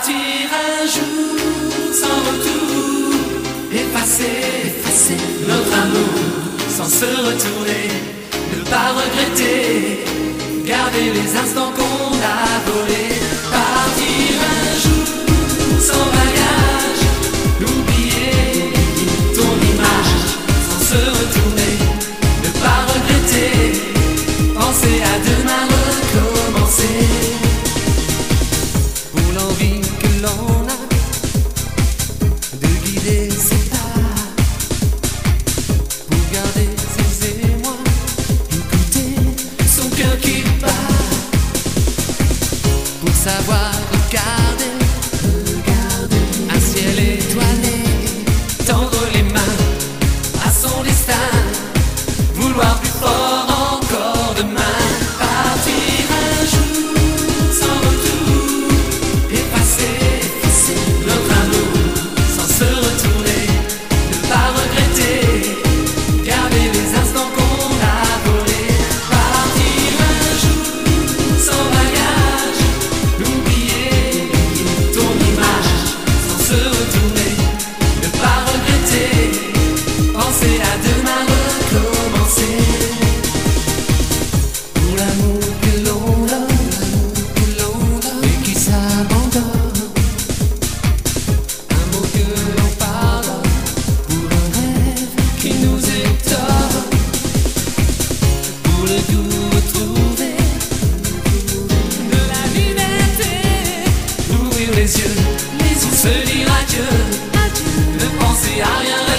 Partir un jour sans retour, effacer notre amour sans se retourner, ne pas regretter, garder les instants qu'on a volés. Partir un jour sans bagage, oublier ton image sans se retourner, ne pas regretter, penser à demain recommencer. Pour l'envie que l'on a de guider ses pas, pour garder ses émois, écouter son cœur qui bat, pour savoir regarder un ciel étoilé, tendre les mains à son destin, vouloir plus fort encore demain. Partir un jour sans retour, effacer notre amour sans se retourner, ne pas regretter, garder les instants qu'on a volés. Partir un jour sans bagage, oublier ton image sans se retourner, ne pas regretter, penser à demain recommencer. Pour l'amour que l'on donne et qui s'abandonne, un mot que l'on pardonne, pour un rêve qui nous étonne, pour le goût retrouvé de la liberté, ouvrir les yeux, se dire adieu, ne penser à rien.